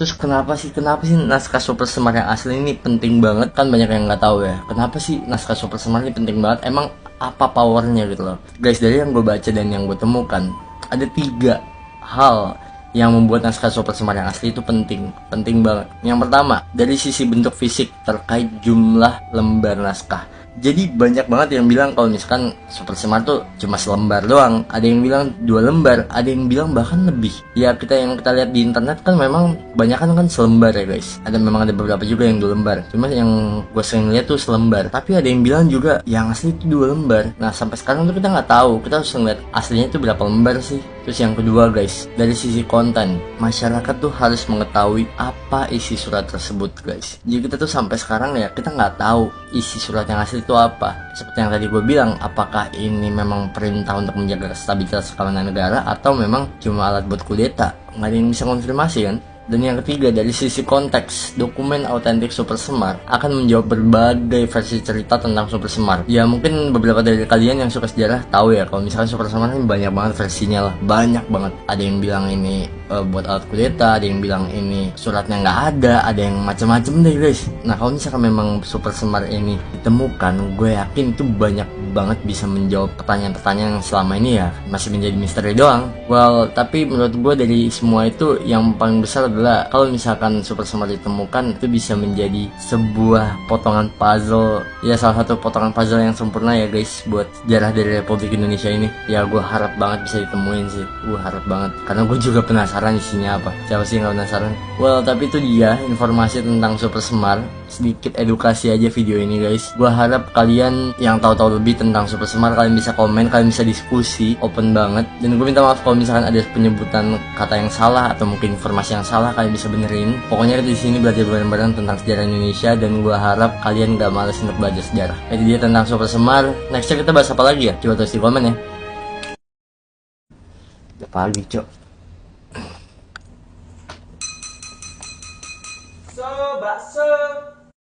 Terus kenapa sih naskah Super Semar yang asli ini penting banget? Kan banyak yang nggak tahu ya. Kenapa sih naskah Super Semar ini penting banget? Emang apa powernya gitu loh? Guys, dari yang gue baca dan yang gue temukan, ada 3 hal yang membuat naskah Super Semar yang asli itu penting banget. Yang pertama, dari sisi bentuk fisik terkait jumlah lembar naskah. Jadi banyak banget yang bilang kalau misalkan Super Semar tuh cuma selembar doang, ada yang bilang 2 lembar, ada yang bilang bahkan lebih. Ya kita lihat di internet kan memang kebanyakan kan selembar ya guys. Memang ada beberapa juga yang 2 lembar. Cuma yang gue sering lihat tuh selembar. Tapi ada yang bilang juga yang asli itu 2 lembar. Nah sampai sekarang tuh kita nggak tahu. Kita harus ngeliat aslinya itu berapa lembar sih. Terus yang kedua guys, dari sisi konten, masyarakat tuh harus mengetahui apa isi surat tersebut guys. Jadi kita tuh sampai sekarang ya kita nggak tahu isi surat yang asli itu apa. Seperti yang tadi gue bilang, apakah ini memang perintah untuk menjaga stabilitas keamanan negara atau memang cuma alat buat kudeta? Nggak ada yang bisa konfirmasi kan. Dan yang ketiga, dari sisi konteks, dokumen autentik Super Semar akan menjawab berbagai versi cerita tentang Super Semar. Ya mungkin beberapa dari kalian yang suka sejarah tahu ya, kalau misalkan Super Semar ini banyak banget versinya lah, banyak banget. Ada yang bilang ini buat alat kudeta, ada yang bilang ini suratnya nggak ada yang macam-macam deh guys. Nah kalau misalkan memang Super Semar ini ditemukan, gue yakin itu banyak banget bisa menjawab pertanyaan-pertanyaan yang selama ini ya masih menjadi misteri doang. Well, tapi menurut gue dari semua itu yang paling besar adalah kalau misalkan Super Semar ditemukan, itu bisa menjadi sebuah potongan puzzle, ya salah satu potongan puzzle yang sempurna ya guys buat sejarah dari Republik Indonesia ini. Ya gue harap banget bisa ditemuin sih, gue harap banget karena gue juga penasaran isinya apa. Siapa sih yang gak penasaran? Well, tapi itu dia informasi tentang Super Semar, sedikit edukasi aja video ini guys. Gue harap kalian yang tahu-tahu lebih tentang Super Semar, kalian bisa komen, kalian bisa diskusi, open banget. Dan gue minta maaf kalau misalkan ada penyebutan kata yang salah atau mungkin informasi yang salah, kalian bisa benerin. Pokoknya di sini belajar bareng-bareng tentang sejarah Indonesia dan gue harap kalian gak males untuk belajar sejarah. Itu dia tentang Super Semar. Nextnya kita bahas apa lagi ya? Coba tulis di komen ya. Udah pagi cok. Bakso